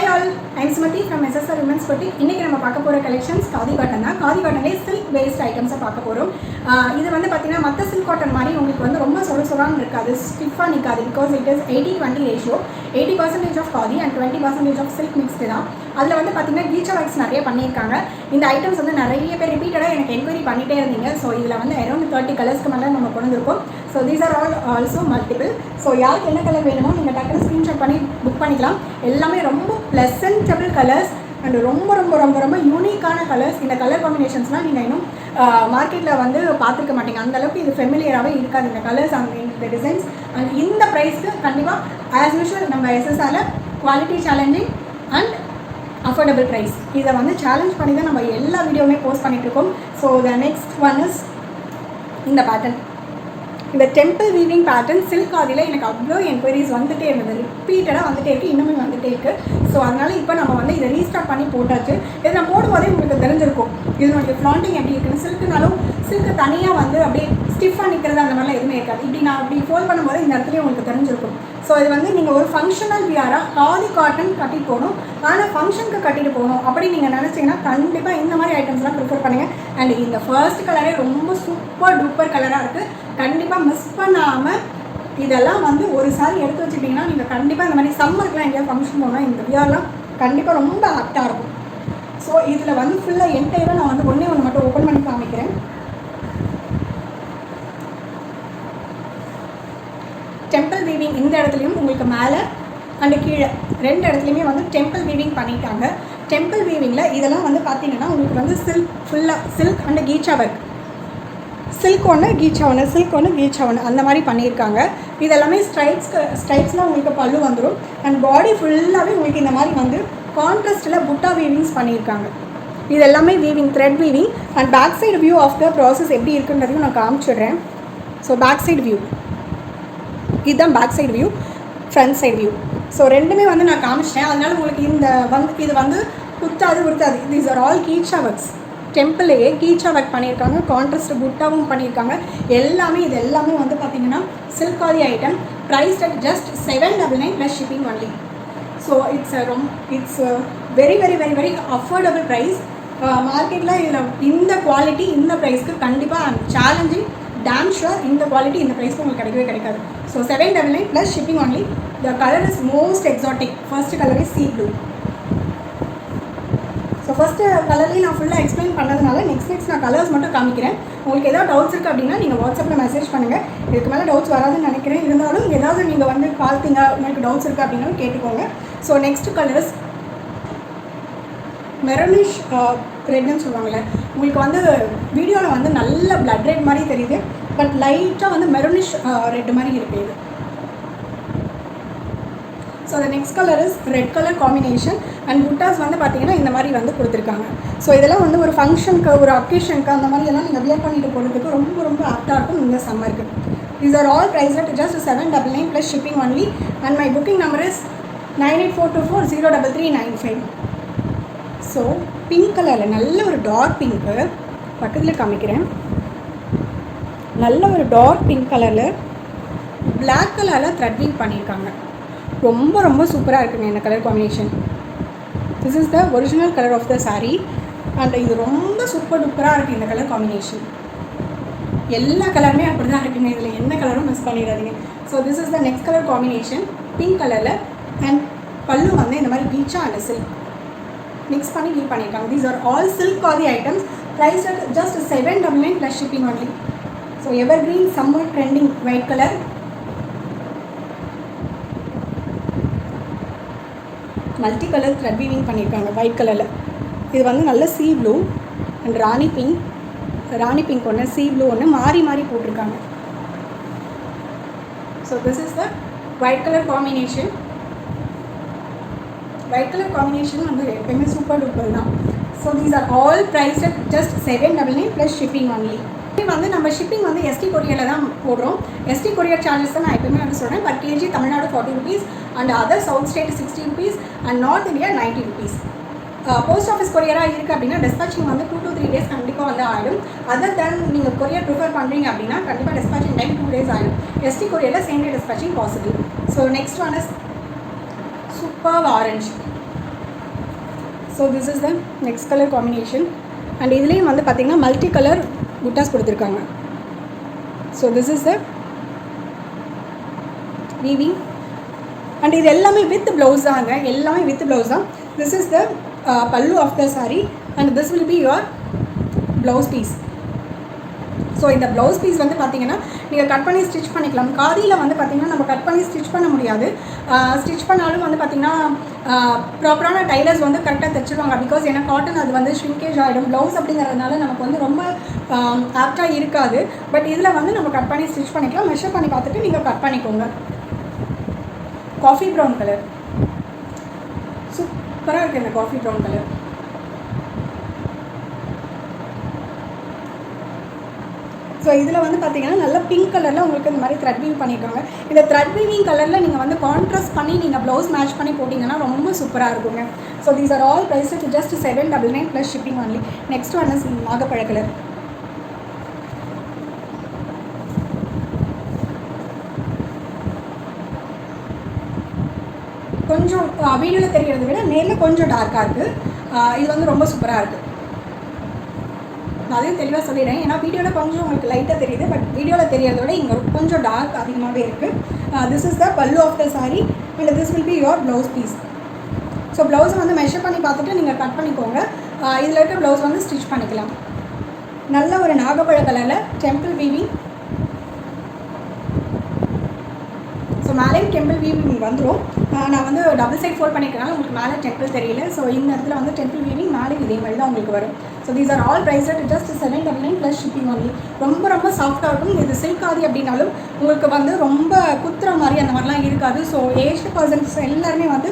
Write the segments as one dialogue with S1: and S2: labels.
S1: Hi all, I am Smati from SSR Women's Boutique. இன்னைக்கு நம்ம பார்க்க போற கலெக்ஷன்ஸ் காதி காட்டன் தான். காதி காட்டன்லே சில்க் பேஸ்ட் ஐட்டம்ஸை பார்க்க போறோம். இது வந்து பார்த்தீங்கன்னா மற்ற சில்க் காட்டன் மாதிரி உங்களுக்கு வந்து ரொம்ப சொரசொரான்னு இருக்காது, ஸ்டிஃபாக நிற்காது. Because it is 80-20 ratio. 80% of khadi and 20% of silk mixed தான். அதில் வந்து பார்த்தீங்கன்னா கீச்சா ஒர்க்ஸ் நிறைய பண்ணியிருக்காங்க. இந்த ஐட்டம்ஸ் வந்து நிறைய பேர் ரிப்பீட்டடாக எனக்கு என்கொயரி பண்ணிகிட்டே இருந்தீங்க. ஸோ இதில் வந்து அரௌண்ட் 30 கலர்ஸ்க்கு மேலே நம்ம கொண்டு வந்திருக்கோம். So these are also multiple. So யாருக்கு என்ன கலர் வேணுமோ நீங்கள் டக்குனு ஸ்க்ரீன்ஷாட் பண்ணி புக் பண்ணிக்கலாம். எல்லாமே ரொம்ப ப்ளசன்டபிள் கலர்ஸ் அண்ட் ரொம்ப ரொம்ப ரொம்ப ரொம்ப யூனிக்கான கலர்ஸ். இந்த கலர் காம்பினேஷன்ஸ்லாம் நீங்கள் இன்னும் மார்க்கெட்டில் வந்து பார்த்துருக்க மாட்டீங்க. அந்தளவுக்கு இது ஃபெமிலியராகவே இருக்காது இந்த கலர்ஸ் அண்ட் இந்த டிசைன்ஸ். அண்ட் இந்த ப்ரைஸ்க்கு கண்டிப்பாக ஆஸ் யூஷுவல் நம்ம எஸ்எஸ்ஆரில் quality challenging and affordable price இதை வந்து சேலஞ்ச் பண்ணி தான் நம்ம எல்லா வீடியோவுமே போஸ்ட் பண்ணிகிட்ருக்கோம். So the next one is இந்த பேட்டர்ன். இந்த டெம்பிள் வீவிங் பேட்டர்ன் சில்க் ஆதியில் எனக்கு அவ்வளோ என்கொயரிஸ் வந்துகிட்டே இருந்தது, ரிப்பீட்டடாக வந்துகிட்டே இருக்குது, இன்னுமே வந்துகிட்டே இருக்குது. ஸோ அதனால் இப்போ நம்ம வந்து இதை ரீஸ்டார்ட் பண்ணி போட்டாச்சு. இதை நான் போடும்போதே உங்களுக்கு தெரிஞ்சிருக்கும் இதனுடைய ஃப்ளாண்டிங் எப்படி இருக்குன்னு. சில்க்குனாலும் சில்க்கு தனியாக வந்து அப்படியே ஸ்டிஃபாக நிற்கிறது அந்த மாதிரிலாம் எதுவுமே இருக்காது. இப்படி நான் அப்படி ஃபோல்ட் பண்ணும்போது இந்த இடத்துலையும் உங்களுக்கு தெரிஞ்சிருக்கும். ஸோ இது வந்து நீங்கள் ஒரு ஃபங்க்ஷனல் வியராக காதி காட்டன் கட்டிட்டு போகணும், ஆனால் ஃபங்க்ஷனுக்கு கட்டிட்டு போகணும் அப்படி நீங்கள் நினச்சிங்கன்னா கண்டிப்பாக இந்த மாதிரி ஐட்டம்ஸ்லாம் ப்ரிஃபர் பண்ணுங்கள். அண்ட் இந்த ஃபர்ஸ்ட் கலரே ரொம்ப சூப்பர் டூப்பர் கலராக இருக்குது. கண்டிப்பாக மிஸ் பண்ணாமல் இதெல்லாம் வந்து ஒரு சாரி எடுத்து வச்சுட்டிங்கன்னா நீங்கள் கண்டிப்பாக இந்த மாதிரி சம்மருக்குலாம் எங்கேயாவது ஃபங்க்ஷன் போனால் இந்த வியர்லாம் கண்டிப்பாக ரொம்ப ஆக்டாக இருக்கும். ஸோ இதில் வந்து ஃபுல்லாக என்டையராக நான் வந்து ஒன்றே ஒன்று மட்டும் ஓப்பன் பண்ணி காமிக்கிறேன். டெம்பிள் வீவிங் இந்த இடத்துலையும் உங்களுக்கு மேலே அண்டு கீழே ரெண்டு இடத்துலையுமே வந்து டெம்பிள் வீவிங் பண்ணிட்டாங்க. டெம்பிள் வீவிங்கில் இதெல்லாம் வந்து பார்த்தீங்கன்னா உங்களுக்கு வந்து சில்க் ஃபுல்லாக சில்க் அண்டு கீச்சா ஒர்க், சில்க் ஒன்று கீச்சா ஒன்று, சில்க் ஒன்று கீச்சா ஒன்று அந்த மாதிரி பண்ணியிருக்காங்க. இதெல்லாமே ஸ்ட்ரைப்ஸ்லாம் உங்களுக்கு பல்லு வந்துடும். அண்ட் பாடி ஃபுல்லாகவே உங்களுக்கு இந்த மாதிரி வந்து கான்ட்ராஸ்ட்டில் புட்டா வீவிங்ஸ் பண்ணியிருக்காங்க. இது எல்லாமே weaving, thread weaving. And back side view of the process எப்படி இருக்குன்றதையும் நான் காமிச்சிடுறேன். ஸோ பேக் சைடு வியூ இதுதான் back side view, front side view. So ரெண்டுமே வந்து நான் காமிச்சிட்டேன். அதனால் உங்களுக்கு இந்த இது வந்து குத்தாது. தீஸ் ஆர் ஆல் கீச்சா ஒர்க்ஸ். டெம்பிளையே கீச்சா ஒர்க் பண்ணியிருக்காங்க, கான்ட்ராஸ்ட் புட்டாவும் பண்ணியிருக்காங்க. இது எல்லாமே வந்து பார்த்தீங்கன்னா சில்க் ஆதி item. Price at just 799 plus shipping only. So it's very very very very affordable price. மார்க்கெட்டில் இதில் இந்த குவாலிட்டி இந்த ப்ரைஸ்க்கு கண்டிப்பாக சேலஞ்சிங், டேம் ஷுர் இந்த குவாலிட்டி இந்த ப்ரைஸ்க்கு உங்களுக்கு கிடைக்கவே கிடைக்காது. So 799 plus shipping only. The colour is most exotic. First colour is sea blue. So first கலர்லேயும் நான் ஃபுல்லாக எக்ஸ்பிளைன் பண்ணதுனால நெக்ஸ்ட் நான் கலர்ஸ் மட்டும் காமிக்கிறேன். உங்களுக்கு ஏதாவது டவுட்ஸ் இருக்குது அப்படின்னா நீங்கள் வாட்ஸ்அப்பில் மெசேஜ் பண்ணுங்கள். இதுக்கு மேலே டவுட்ஸ் வராதுன்னு நினைக்கிறேன். இருந்தாலும் ஏதாவது நீங்கள் வந்து பார்த்தீங்க உங்களுக்கு டவுட்ஸ் இருக்குது அப்படின்னாலும் கேட்டுக்கோங்க. ஸோ நெக்ஸ்ட் கலர்ஸ் மெரூனிஷ் ரெட்னு சொல்லுவாங்கள்ல, உங்களுக்கு வந்து வீடியோவில் வந்து நல்ல பிளட் ரெட் மாதிரி தெரியுது, பட் லைட்டாக வந்து மெரூனிஷ் ரெட் மாதிரி இருக்குது இது. So the next color is red colour combination. And புட்டாஸ் வந்து பார்த்தீங்கன்னா இந்த மாதிரி வந்து கொடுத்துருக்காங்க. ஸோ இதெல்லாம் வந்து ஒரு ஃபங்க்ஷனுக்கு, ஒரு அக்கேஷனுக்கு அந்த மாதிரி எல்லாம் நீங்கள் வியர் பண்ணிட்டு போகிறதுக்கு ரொம்ப ரொம்ப ஆப்டாக இருக்கும் இந்த சம்மருக்கு. These are all priced at just 799 plus shipping only. And my booking number is 9842403395. So pink கலரில் நல்ல ஒரு டார்க் பிங்க்கு பக்கத்தில் காமிக்கிறேன். நல்ல ஒரு டார்க் பிங்க் கலரில் பிளாக் கலரில் த்ரெட் வீவ் பண்ணியிருக்காங்க. ரொம்ப ரொம்ப சூப்பராக இருக்குங்க இந்த colour combination. This is the original colour of the sari. And இது ரொம்ப சூப்பர் டூப்பராக இருக்குது இந்த கலர் காம்பினேஷன். எல்லா கலருமே அப்படி தான் இருக்குங்க, இதில் எந்த கலரும் மிஸ் பண்ணிடாதீங்க. So this is the next colour combination pink கலரில். அண்ட் பல்லு வந்து இந்த மாதிரி கீச்சா அண்ட் சில்க் மிக்ஸ் பண்ணி வீவ் பண்ணியிருக்காங்க. தீஸ் ஆர் ஆல் சில்க் ஆதி items. Price at just 799 plus shipping only. So evergreen summer trending white colour. Multi colour thread weaving பண்ணியிருக்காங்க ஒயிட் கலரில். இது வந்து நல்ல சீ ப்ளூ அண்ட் ராணி பிங்க் ஒன்று, சீ ப்ளூ ஒன்று மாறி மாறி போட்டிருக்காங்க. So this is the white colour combination. White colour combination வந்து எப்பயுமே சூப்பர் டூப்பர் தான். So these are all prized at just 799 plus shipping only. வந்து நம்ம ஷிப்பிங் வந்து எஸ்டி கொரியரில் தான் போடுறோம். எஸ்டி கொரியர் சார்ஜஸ் தான் நான் எப்பவுமே வந்து சொல்கிறேன். Per KG Tamil Nadu 40 rupees and other south state 60 rupees and north India 90 rupees. Post office கொரியராக இருக்குது அப்படின்னா டிஸ்பேச்சிங் வந்து 2 to 3 days கண்டிப்பாக வந்து ஆகிடும். அதர் தென் நீங்கள் கொரியர் ப்ரிஃபர் பண்ணுறீங்க அப்படின்னா கண்டிப்பாக டிஸ்பேச்சிங் டைம் 2 days ஆகிடும். எஸ்டி கொரியரில் same day dispatching possible. So next one is super orange. So this is the next colour combination. And இதுலேயும் வந்து பார்த்திங்கன்னா மல்டி கலர் புட்டாஸ் கொடுத்துருக்காங்க. So this is the weaving. And இது எல்லாமே வித் ப்ளவுஸ் தாங்க, எல்லாமே வித் ப்ளவுஸ் தான். This is the pallu of the sari and this will be your blouse piece. So இந்த ப்ளவுஸ் பீஸ் வந்து பார்த்திங்கன்னா நீங்கள் கட் பண்ணி ஸ்டிச் பண்ணிக்கலாம். காதியில் வந்து பார்த்திங்கன்னா நம்ம கட் பண்ணி ஸ்டிச் பண்ண முடியாது. ஸ்டிச் பண்ணாலும் வந்து பார்த்திங்கன்னா ப்ராப்பரான டைலர்ஸ் வந்து கரெக்டாக தைச்சிடுவாங்க. பிகாஸ் ஏன்னா காட்டன் அது வந்து ஷ்ரிங்கேஜ் ஆகிடும். ப்ளவுஸ் அப்படிங்கிறதுனால நமக்கு வந்து ரொம்ப ஆப்டாக இருக்காது. பட் இதில் வந்து நம்ம கட் பண்ணி ஸ்டிச் பண்ணிக்கலாம். மெஷர் பண்ணி பார்த்துட்டு நீங்கள் கட் பண்ணிக்கோங்க. காஃபி ப்ரௌன் கலர் சூப்பராக இருக்குது இந்த காஃபி ப்ரௌன் கலர். ஸோ இதில் வந்து பார்த்தீங்கன்னா நல்லா பிங்க் கலரில் உங்களுக்கு இந்த மாதிரி த்ரெட் வீவிங் பண்ணியிருக்காங்க. இந்த த்ரெட் வீவிங் கலரில் நீங்கள் வந்து கான்ட்ராஸ்ட் பண்ணி நீங்கள் ப்ளவுஸ் மேட்ச் பண்ணி போட்டிங்கன்னா ரொம்ப சூப்பராக இருக்குங்க. So these are all price at just 799 plus shipping only. Next one is நாகப்பழ கலர். கொஞ்சம் வீடியோவில் தெரியறதை விட நேரில் கொஞ்சம் டார்க்காக இருக்குது. இது வந்து ரொம்ப சூப்பராக இருக்குது. அதையும் தெளிவாக சொல்லிடுறேன். ஏன்னா வீடியோவில் கொஞ்சம் உங்களுக்கு லைட்டாக தெரியுது, பட் வீடியோவில் தெரியறத விட இங்கே கொஞ்சம் டார்க் அதிகமாகவே இருக்குது. This is the pallu of the sari and this will be your blouse piece. So ப்ளவுஸை வந்து மெஷர் பண்ணி பார்த்துட்டு நீங்கள் கட் பண்ணிக்கோங்க. இதில் இருக்க ப்ளவுஸ் வந்து ஸ்டிச் பண்ணிக்கலாம். நல்ல ஒரு நாகப்பழ கலரில் டெம்பிள் வீவிங். ஸோ மேலேயும் டெம்பிள் வீவிங் வந்துடும். நான் வந்து டபுள் சைட் ஃபோல்ட் பண்ணிக்கிறனால உங்களுக்கு மேலே டெம்பிள் தெரியல. ஸோ இந்த இடத்துல வந்து டெம்பிள் வீவிங் மேலே இதே மாதிரி தான் உங்களுக்கு வரும். So these are all price at just 799 plus shipping only. ரொம்ப ரொம்ப சாஃப்டாக இருக்கும். இது சில்க் ஆதி அப்படின்னாலும் உங்களுக்கு வந்து ரொம்ப குத்துற மாதிரி அந்த மாதிரிலாம் இருக்காது. ஸோ ஏஜ்டு பர்சன்ஸ் எல்லாருமே வந்து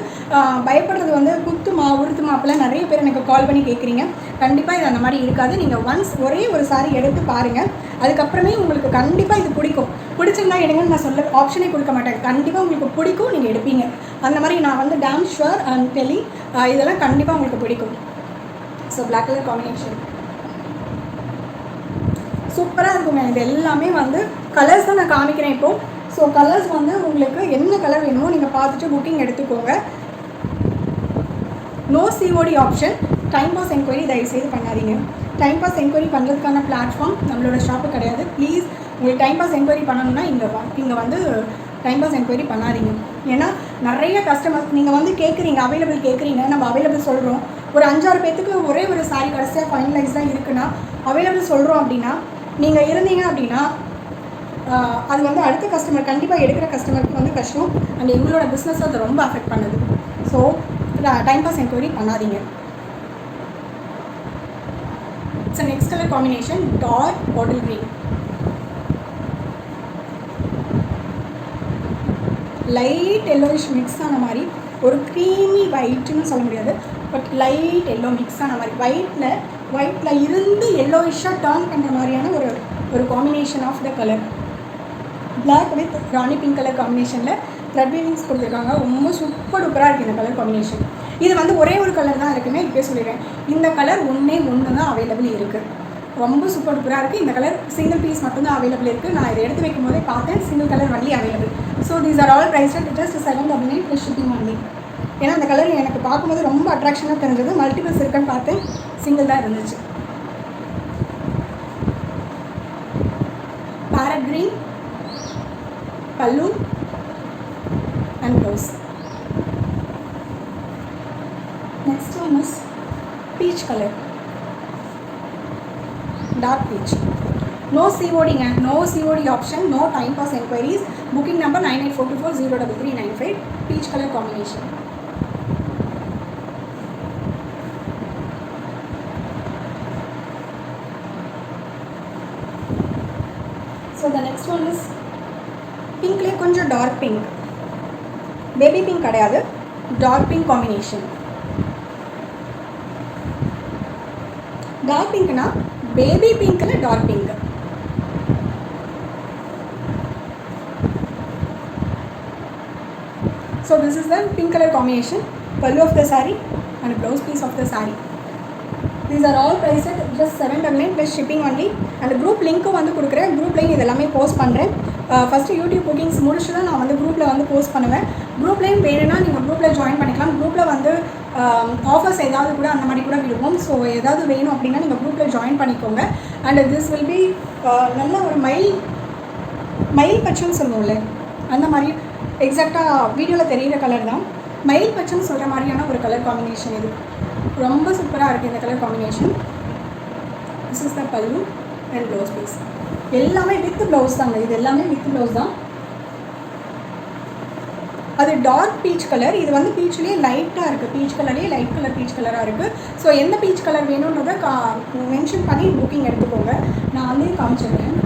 S1: பயப்படுறது வந்து குத்துமா உடுத்துமா அப்போலாம் நிறைய பேர் எனக்கு கால் பண்ணி கேட்குறீங்க. கண்டிப்பாக இது அந்த மாதிரி இருக்காது. நீங்கள் ஒன்ஸ் ஒரே ஒரு சாரீ எடுத்து பாருங்கள். அதுக்கப்புறமே உங்களுக்கு கண்டிப்பாக இது பிடிக்கும். பிடிச்சிருந்தா எடுங்கன்னு நான் சொல்ல ஆப்ஷனே கொடுக்க மாட்டேன். கண்டிப்பாக உங்களுக்கு பிடிக்கும், நீங்கள் எடுப்பீங்க. அந்த மாதிரி நான் வந்து டேம் ஷுவர் அண்ட் டெல்லி இதெல்லாம் கண்டிப்பாக உங்களுக்கு பிடிக்கும். ஸோ பிளாக் கலர் காம்பினேஷன் சூப்பராக இருக்குங்க. இது எல்லாமே வந்து கலர்ஸ் தான் நான் காமிக்கிறேன் இப்போது. ஸோ கலர்ஸ் வந்து உங்களுக்கு என்ன கலர் வேணுமோ நீங்கள் பார்த்துட்டு புக்கிங் எடுத்துக்கோங்க. No COD option. Time pass enquiry தயவுசெய்து பண்ணாதீங்க. டைம் பாஸ் என்கொயரி பண்ணுறதுக்கான பிளாட்ஃபார்ம் நம்மளோட ஷாப்பு கிடையாது. ப்ளீஸ் உங்களுக்கு டைம் பாஸ் என்கொயரி பண்ணணும்னா இங்கே வந்து டைம் பாஸ் என்கொயரி பண்ணாதீங்க. ஏன்னா நிறைய கஸ்டமர்ஸ் நீங்கள் வந்து கேட்குறீங்க, அவைலபிள் கேட்குறீங்க, நம்ம அவைலபிள் சொல்கிறோம். ஒரு 5-6 பேத்துக்கு ஒரே ஒரு சாரீ கடைசியாக ஃபைனலைஸ்டாக இருக்குன்னா அவைலபிள் சொல்கிறோம் அப்படின்னா நீங்கள் இருந்தீங்க அப்படின்னா அது வந்து அடுத்த கஸ்டமர் கண்டிப்பாக எடுக்கிற கஸ்டமருக்கு வந்து கஷ்டம். அண்ட் எங்களோட பிஸ்னஸ் அது ரொம்ப அஃபெக்ட் பண்ணுது. ஸோ டைம் பாஸ் என்கொயரி பண்ணாதீங்க. So next colour combination dark bottle green. Light yellowish mix ஆன மாதிரி ஒரு க்ரீமி ஒயிட்னு சொல்ல முடியாது, பட் லைட் எல்லோ மிக்ஸ் ஆன மாதிரி ஒயிட்டில் இருந்து எல்லோயிஷாக டர்ன் பண்ணுற மாதிரியான ஒரு combination of the colour. Black with ராணி பிங்க் கலர் காம்பினேஷனில் த்ரெட் வீவிங்ஸ் கொடுத்துருக்காங்க. ரொம்ப சூப்பர் டூப்பராக இருக்குது இந்த கலர் காம்பினேஷன். இது வந்து ஒரே ஒரு கலர் தான் இருக்குன்னு இப்போயே சொல்லிடுறேன். இந்த கலர் ஒன்று தான் அவைலபிள் இருக்குது. ரொம்ப சூப்பர் டூப்பராக இருக்குது. இந்த கலர் சிங்கிள் பீஸ் மட்டும்தான் அவைலபிள் இருக்குது. நான் இதை எடுத்து வைக்கும் போதே பார்த்தேன், சிங்கிள் கலர் வண்டி available. So these are all price at just 799 plus shipping only. ஏன்னா அந்த கலர் எனக்கு பார்க்கும்போது ரொம்ப அட்ராக்ஷனாக தெரிஞ்சது. மல்டிபிள்ஸ் இருக்குன்னு பார்த்தேன், சிங்கிள் தான் இருந்துச்சு. Parrot green pallu and blouse. Next one is peach colour, dark peach. No COD ங்க, no COD option, no time pass enquiries. Booking number 9842403395. Peach color combination. So the next one is pink le konjam dark pink. Baby pink kadayadu, dark pink combination. Dark pink na baby pink la dark pink. So this is the pink color combination, pallu of the saree and blouse piece of the saree. These are all priced at just 799 plus shipping only. And group link வந்து கொடுக்குறேன். group link இதெல்லாமே post பண்ணுறேன். First YouTube bookings முடிச்சு தான் நான் வந்து குரூப்பில் வந்து போஸ்ட் பண்ணுவேன். குரூப்லேயும் வேணும்னா நீங்கள் குரூப்பில் ஜாயின் பண்ணிக்கலாம். குரூப்பில் வந்து ஆஃபர்ஸ் ஏதாவது கூட அந்த மாதிரி கூட விடுவோம். ஸோ ஏதாவது வேணும் அப்படின்னா நீங்கள் குரூப்பில் ஜாயின் பண்ணிக்கோங்க. அண்ட் திஸ் வில் பி நல்ல ஒரு மயில் பச்சைன்னு சொல்லுவோம்ல, அந்த மாதிரி எக்ஸாக்டாக வீடியோவில் தெரிகிற கலர் தான். மயில் பச்சைன்னு சொல்கிற மாதிரியான ஒரு கலர் காம்பினேஷன். இது ரொம்ப சூப்பராக இருக்குது இந்த colour combination. This is the பல்லு அண்ட் ப்ளவுஸ் பீஸ். எல்லாமே வித் ப்ளவுஸ் தாங்க, இது எல்லாமே வித் ப்ளவுஸ் தான். அது டார்க் பீச் கலர், இது வந்து பீச்லேயே லைட்டாக இருக்குது, பீச் கலர்லேயே லைட் கலர் பீச் கலராக இருக்குது. ஸோ எந்த பீச் கலர் வேணுன்றதை மென்ஷன் பண்ணி புக்கிங் எடுத்துக்கோங்க. நான் வந்து காமிச்சிடுறேன்.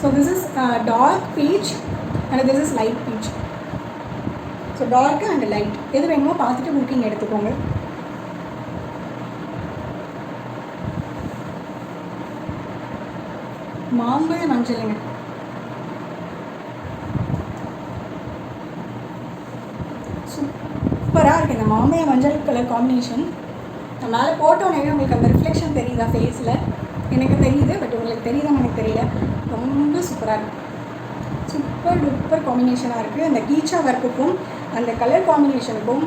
S1: So this is dark peach and this is light peach. So dark and light எது வேணுமோ பார்த்துட்டு புக்கிங் எடுத்துக்கோங்க. மாம்பழ மஞ்சளுங்க, சூப்பராக இருக்குது இந்த மாம்பழ மஞ்சள் கலர் காம்பினேஷன். நான் மேலே போட்டோன்னே உங்களுக்கு அந்த ரிஃப்ளெக்ஷன் தெரியுதா ஃபேஸில்? எனக்கு தெரியுது, பட் உங்களுக்கு தெரியுதான்னு எனக்கு தெரியல. ரொம்ப சூப்பராக இருக்குது, சூப்பர் டூப்பர் காம்பினேஷனாக இருக்குது. அந்த கீச்சா ஒர்க்குக்கும் அந்த கலர் காம்பினேஷனுக்கும்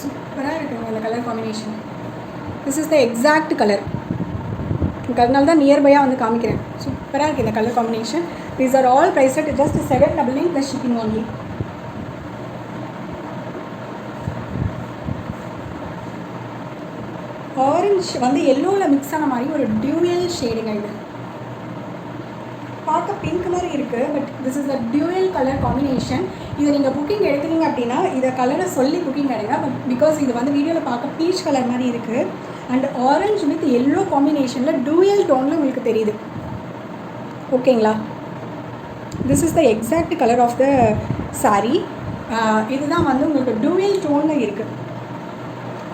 S1: சூப்பராக இருக்குங்க அந்த colour combination. This is the exact colour. அதனால தான் நியர்பையாக வந்து காமிக்கிறேன். சூப்பராக இருக்குது இந்த colour combination. These are all price at just 799 plus shipping only. Orange வந்து எல்லோவில் மிக்ஸ் ஆன மாதிரி ஒரு டியூயல் ஷேடுங்க. இது பார்க்க பிங்க் மாதிரி இருக்குது, but this is a dual colour combination. இதை நீங்கள் புக்கிங் எடுக்கிறீங்க அப்படின்னா இதை கலரை சொல்லி புக்கிங் எடுங்க. பட் பிகாஸ் இது வந்து வீடியோவில் பார்க்க பீச் கலர் மாதிரி இருக்குது அண்ட் ஆரஞ்சு வித் எல்லோ காம்பினேஷனில் டியூயல் டோனில் உங்களுக்கு தெரியுது. ஓகேங்களா? This is the exact colour of the sari. இதுதான் வந்து உங்களுக்கு டியூயல் டோனில் இருக்குது.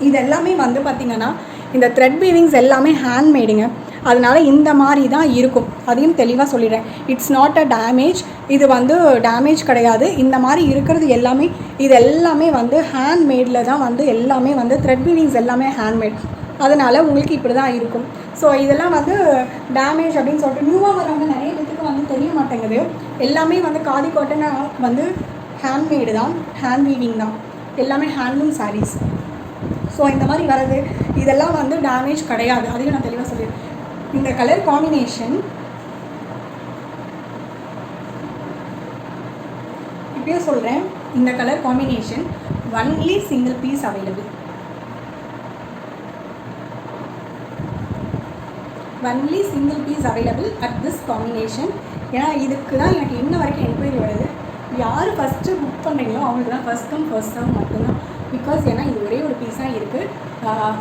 S1: இது எல்லாமே வந்து பார்த்திங்கன்னா இந்த த்ரெட் வீவிங்ஸ் எல்லாமே ஹேண்ட்மேடுங்க. அதனால் இந்த மாதிரி தான் இருக்கும். அதையும் தெளிவாக சொல்லிடுறேன். It's not a damage. இது வந்து டேமேஜ் கிடையாது. இந்த மாதிரி இருக்கிறது எல்லாமே இது எல்லாமே வந்து ஹேண்ட்மேடில் தான் வந்து எல்லாமே வந்து த்ரெட் வீவிங்ஸ் எல்லாமே ஹேண்ட்மேட். அதனால் உங்களுக்கு இப்படி தான் இருக்கும். ஸோ இதெல்லாம் வந்து டேமேஜ் அப்படின்னு சொல்லிட்டு நியூவாக வரவங்க நிறைய பேருக்கு வந்து தெரிய மாட்டேங்குது. எல்லாமே வந்து காதி காட்டனை வந்து ஹேண்ட்மேடு தான், ஹேண்ட் வீவிங் தான், எல்லாமே ஹேண்ட்லூம் சாரீஸ். ஸோ இந்த மாதிரி வர்றது இதெல்லாம் வந்து டேமேஜ் கிடையாது. அதையும் நான் தெளிவாக சொல்லிடுறேன். இந்த கலர் காம்பினேஷன் இப்பயே சொல்கிறேன், இந்த colour combination only single piece available. Only single piece available at this combination. ஏன்னா இதுக்கு தான் எனக்கு இன்ன வரைக்கும் என்கொயரி வருது. யார் ஃபஸ்ட்டு புக் பண்ணுறீங்களோ அவங்களுக்கு தான் ஃபஸ்ட் கம் ஃபர்ஸ்ட் சர்வ் மட்டும்தான். பிகாஸ் ஏன்னா இது ஒரே ஒரு பீஸாக இருக்குது.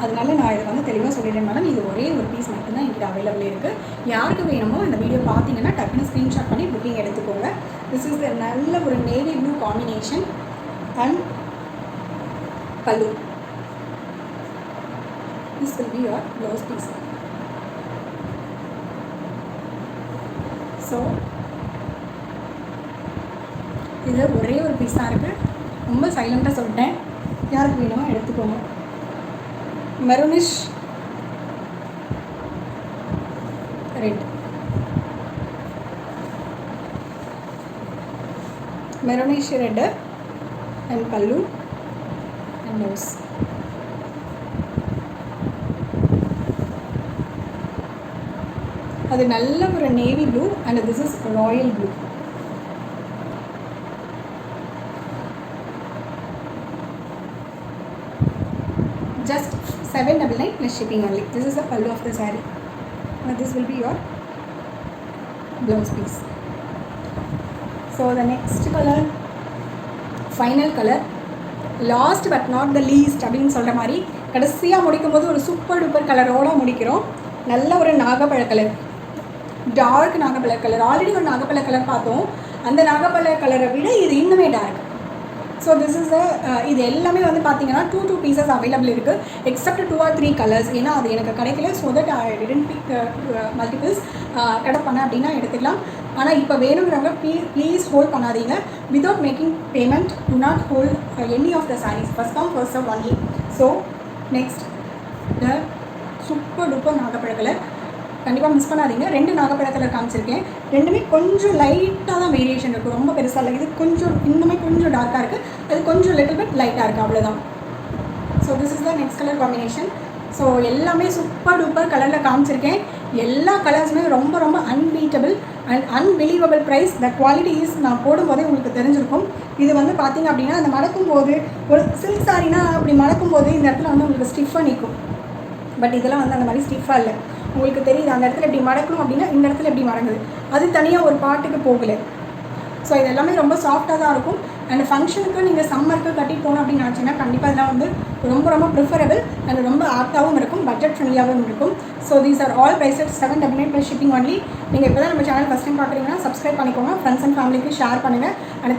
S1: அதனால நான் இதை வந்து தெளிவாக சொல்லிடுறேன் மேடம். இது ஒரே ஒரு பீஸ் மட்டும்தான் என்கிட்ட அவைலபிள் இருக்குது. யாருக்கு வேணுமோ இந்த வீடியோ பார்த்தீங்கன்னா டக்குன்னு ஸ்க்ரீன்ஷாட் பண்ணி புக்கிங் எடுத்துக்கோங்க. திஸ் இஸ் நல்ல ஒரு navy blue combination and pallu. This will be your blouse piece. So இது ஒரே ஒரு பீஸ் தான் இருக்குது. ரொம்ப சைலண்ட்டாக சொல்லிட்டேன். யாருக்கு வேணுமோ எடுத்துக்கோங்க. Maroonish red, maroonish red and பல்லு அண்ட் ப்ளவுஸ். அது நல்ல ஒரு navy blue and this is Royal blue. Just 799 plus shipping only. This is the pallu of the saree. Now this will be your blouse piece. So the next color, final color, last but not the least அப்படின்னு சொல்கிற மாதிரி கடைசியாக முடிக்கும் போது ஒரு super duper கலரோடு முடிக்கிறோம். நல்ல ஒரு நாகப்பழ கலர், டார்க் நாகப்பழ கலர். ஆல்ரெடி ஒரு நாகப்பழ கலர் பார்த்தோம். அந்த நாகப்பழ கலரை விட இது இன்னுமே டார்க். ஸோ திஸ் இஸ் இது எல்லாமே வந்து பார்த்தீங்கன்னா 2 பீசஸ் அவைலபிள் இருக்குது. எக்ஸப்ட் 2 or 3 கலர்ஸ். ஏன்னா அது எனக்கு கிடைக்கல. So that I didn't pick multiples. கிடைப்பானே அப்படின்னா எடுத்துக்கலாம். ஆனால் இப்போ வேணுங்கிறவங்க ப்ளீஸ் ஹோல்ட் பண்ணாதீங்க. Without making payment do not hold any of the saris. First come first serve only. So next the super duper நாகப்பழ கலர். கண்டிப்பாக மிஸ் பண்ணாதீங்க. 2 நாகப்பழ கலர் காமிச்சிருக்கேன். ரெண்டுமே கொஞ்சம் லைட்டாக தான் வேரியேஷன் இருக்குது, ரொம்ப பெருசாக இல்லை. இது கொஞ்சம் இன்னுமே கொஞ்சம் டார்க்காக இருக்குது, அது கொஞ்சம் லிட்டில் பிட் லைட்டாக இருக்குது, அவ்வளோதான். So this is the next colour combination. So எல்லாமே சூப்பர் டூப்பர் கலரில் காமிச்சிருக்கேன். எல்லா கலர்ஸுமே ரொம்ப ரொம்ப unbeatable and unbelievable price. The quality is நான் போடும்போதே உங்களுக்கு தெரிஞ்சிருக்கும். இது வந்து பார்த்திங்க அப்படின்னா அந்த மடக்கும் போது ஒரு சில்க் சாரினா அப்படி மடக்கும் போது இந்த இடத்துல வந்து உங்களுக்கு ஸ்டிஃபாக நிற்கும். பட் இதெல்லாம் வந்து அந்த மாதிரி ஸ்டிஃபாக இல்லை. உங்களுக்கு தெரியுது அந்த இடத்துல எப்படி மடக்கணும் அப்படின்னா இந்த இடத்துல எப்படி மடங்குது, அது தனியாக ஒரு பாட்டுக்கு போகலை. ஸோ இது எல்லாமே ரொம்ப சாஃப்டாக தான் இருக்கும். அண்ட் ஃபங்க்ஷனுக்கு நீங்கள் சம்மருக்கு கட்டிட்டு போகணும் அப்படின்னு நினச்சிங்கன்னா கண்டிப்பாக இதெல்லாம் வந்து ரொம்ப ரொம்ப ப்ரிஃபரபிள் அண்ட் ரொம்ப ஆப்டாகவும் இருக்கும், பட்ஜெட் ஃப்ரெண்ட்லியாகவும் இருக்கும். So these are all prices 799 plus shipping only. நீங்கள் இப்போ தான் நம்ம சேனல் ஃபஸ்ட் டைம் பார்க்குறீங்கன்னா சப்ஸ்கிரைப் பண்ணிக்கோங்க, ஃப்ரெண்ட்ஸ் அண்ட் ஃபேமிலிக்கு ஷேர் பண்ணுங்கள். அண்ட்